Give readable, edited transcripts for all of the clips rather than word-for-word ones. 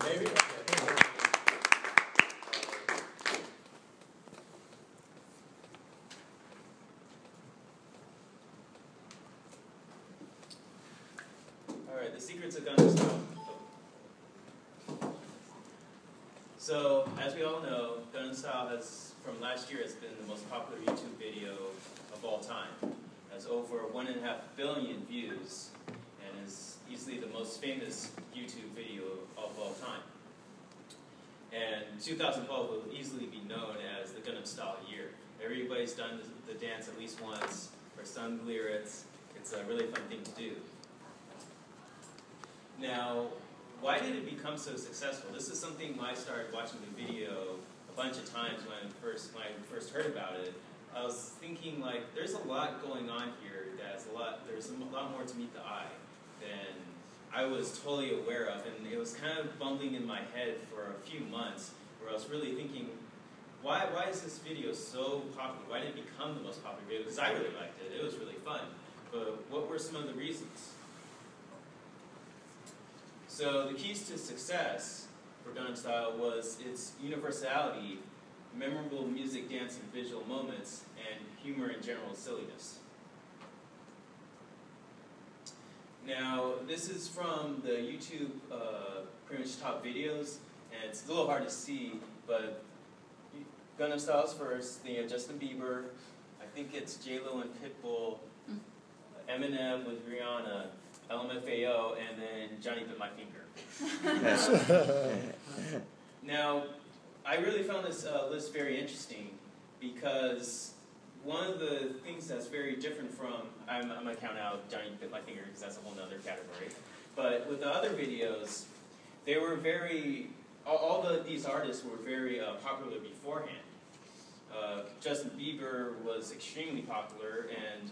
Maybe? Alright, the secrets of Gangnam Style. So, as we all know, Gangnam Style has, from last year, has been the most popular YouTube video of all time. It has over 1.5 billion views, and is easily the most famous YouTube video of all time. And 2012 will easily be known as the Gangnam Style year. Everybody's done the dance at least once, or sung the lyrics. It's a really fun thing to do. Now, why did it become so successful? This is something I started watching the video a bunch of times when I first heard about it. I was thinking, like, there's a lot going on here. There's a lot more to meet the eye than I was totally aware of, and it was kind of bumbling in my head for a few months, where I was really thinking, why is this video so popular? Why did it become the most popular video? Because I really liked it. It was really fun. But what were some of the reasons? So the keys to success for Gangnam Style was its universality, memorable music, dance, and visual moments, and humor and general silliness. Now, this is from the YouTube pretty much top videos, and it's a little hard to see, but Gangnam Style's first, then you have Justin Bieber, I think it's J-Lo and Pitbull, Eminem with Rihanna, LMFAO, and then Johnny Bit My Finger. Now, I really found this list very interesting because one of the things that's very different from, I'm going to count out Johnny Bit My Finger because that's a whole other category, but with the other videos, they were these artists were very popular beforehand. Justin Bieber was extremely popular, and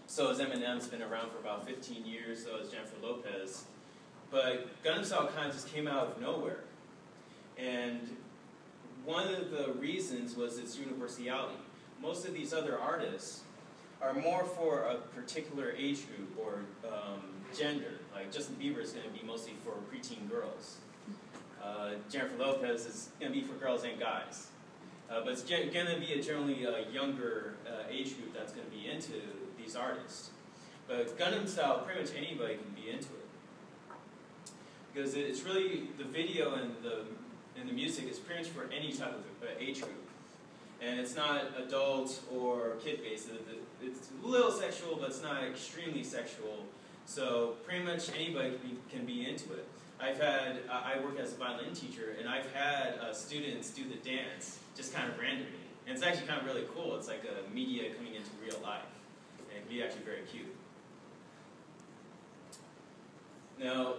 so has Eminem's been around for about 15 years, so has Jennifer Lopez. But Gangnam Style kind of just came out of nowhere. And one of the reasons was its universality. Most of these other artists are more for a particular age group or gender. Like Justin Bieber is going to be mostly for preteen girls. Jennifer Lopez is going to be for girls and guys. But it's going to be generally a younger age group that's going to be into these artists. But Gangnam Style, pretty much anybody can be into it. Because it's really, the video and the music is pretty much for any type of age group. And it's not adult or kid-based. It's a little sexual, but it's not extremely sexual. So pretty much anybody can be into it. I work as a violin teacher, and I've had students do the dance just kind of randomly. And it's actually kind of really cool. It's like a media coming into real life. And it can be actually very cute. Now,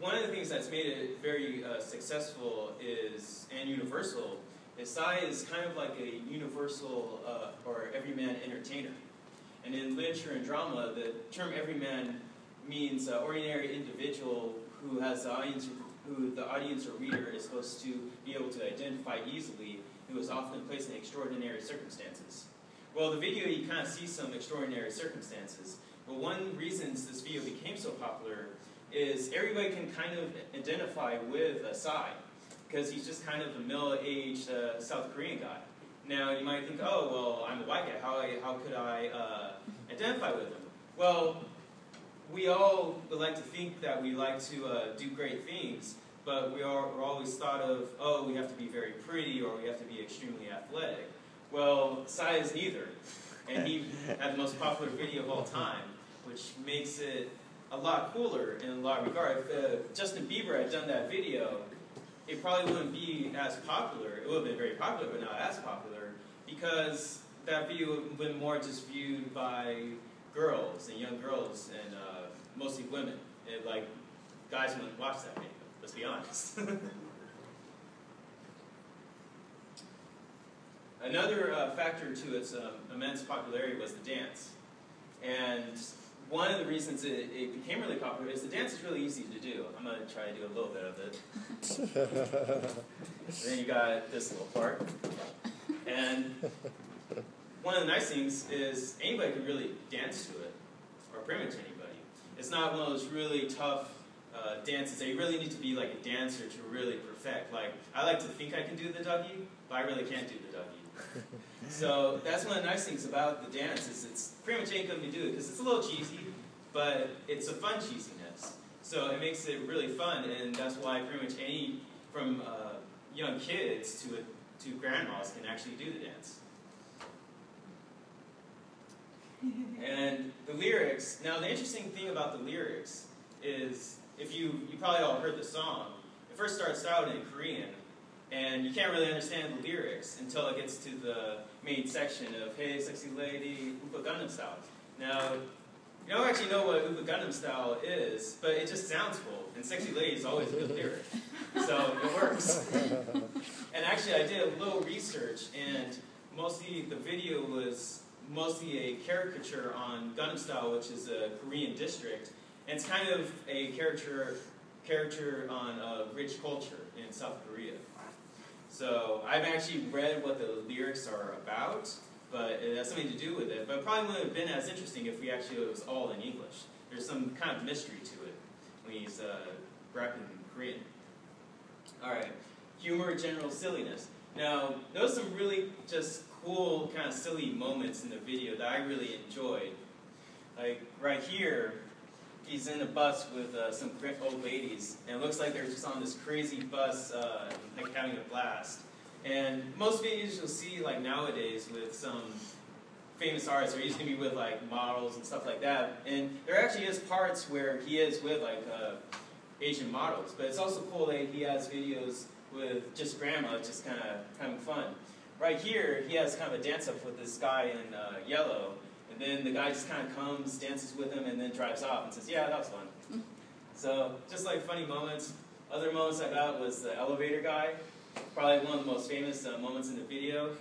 one of the things that's made it very successful and universal is Psy is kind of like a universal or everyman entertainer. And in literature and drama, the term everyman means ordinary individual who has who the audience or reader is supposed to be able to identify easily, who is often placed in extraordinary circumstances. Well, the video, you kind of see some extraordinary circumstances, but one reason this video became so popular is everybody can kind of identify with Psy, because he's just kind of a middle-aged South Korean guy. Now, you might think, oh, well, I'm a white guy, how could I identify with him? Well, we all like to think that we like to do great things, but we're always thought of, oh, we have to be very pretty or we have to be extremely athletic. Well, Psy is neither. And he had the most popular video of all time, which makes it a lot cooler in a lot of regard. If Justin Bieber had done that video, it probably wouldn't be as popular. It would have been very popular, but not as popular, because that video would have been more just viewed by girls and young girls and mostly women. Like, guys wouldn't watch that video, let's be honest. Another factor to its immense popularity was the dance. And one of the reasons it became really popular is the dance is really easy to do. I'm going to try to do a little bit of it. Then you got this little part. And one of the nice things is anybody can really dance to it, or pretty much anybody. It's not one of those really tough dances that you really need to be like a dancer to really perfect. Like, I like to think I can do the Dougie, but I really can't do the Dougie. So that's one of the nice things about the dance is it's pretty much anyone can do it because it's a little cheesy, but it's a fun cheesiness. So it makes it really fun, and that's why pretty much any, from young kids to grandmas can actually do the dance. And the lyrics, now the interesting thing about the lyrics is, if you probably all heard the song, it first starts out in Korean, and you can't really understand the lyrics until it gets to the main section of, hey, sexy lady, Oppa Gangnam Style. Now, you don't actually know what Oppa Gangnam Style is, but it just sounds cool, and sexy lady is always a good lyric, so it works. And actually, I did a little research, and mostly the video was mostly a caricature on Gangnam Style, which is a Korean district, and it's kind of a caricature on rich culture in South Korea. So I've actually read what the lyrics are about, but it has something to do with it. But it probably wouldn't have been as interesting if it was all in English. There's some kind of mystery to it when he's rapping in Korean. All right, humor, general silliness. Now, notice some really just cool, kind of silly moments in the video that I really enjoyed. Like right here, he's in a bus with some old ladies, and it looks like they're just on this crazy bus, like having a blast. And most videos you'll see, like nowadays, with some famous artists, they're usually gonna be with like models and stuff like that. And there actually is parts where he is with like Asian models, but it's also cool that he has videos with just grandma, just kind of having fun. Right here, he has kind of a dance-up with this guy in yellow, and then the guy just kind of comes, dances with him, and then drives off and says, yeah, that was fun. So, just like funny moments. Other moments I got was the elevator guy, probably one of the most famous moments in the video.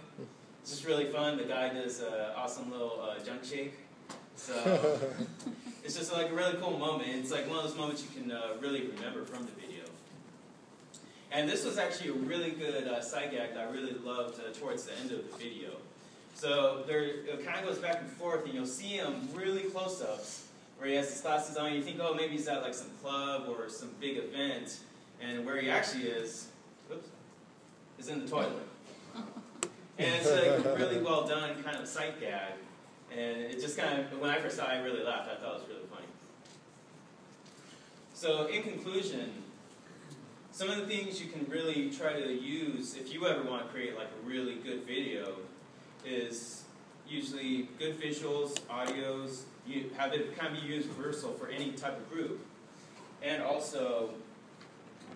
It's just really fun. The guy does an awesome little junk shake. So, it's just like a really cool moment. It's like one of those moments you can really remember from the video. And this was actually a really good side gag that I really loved towards the end of the video. So it kind of goes back and forth, and you'll see him really close-ups, where he has his glasses on, and you think, oh, maybe he's at like some club or some big event, and where he actually is, is in the toilet. And it's like a really well done kind of sight gag, and it just kind of, when I first saw it, I really laughed. I thought it was really funny. So in conclusion, some of the things you can really try to use if you ever want to create like a really good video is usually good visuals, audios, you have it kind of be universal for any type of group. And also,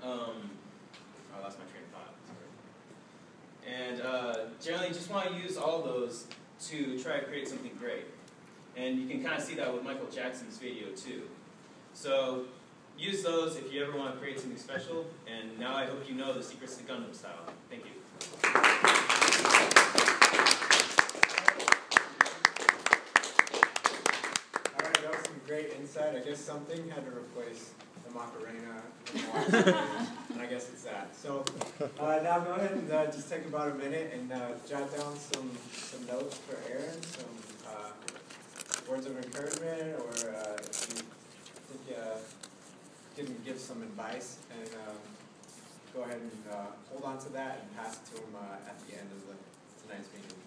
I lost my train of thought, sorry. And generally just want to use all those to try to create something great. And you can kind of see that with Michael Jackson's video too. So use those if you ever want to create something special, and now I hope you know the secrets to Gangnam Style. Thank you. Alright, that was some great insight. I guess something had to replace the Macarena and the Washington, and I guess it's that. So now go ahead and just take about a minute and jot down some notes for Ehren, some words of encouragement, or if you think can give some advice, and go ahead and hold on to that and pass it to him at the end of tonight's meeting.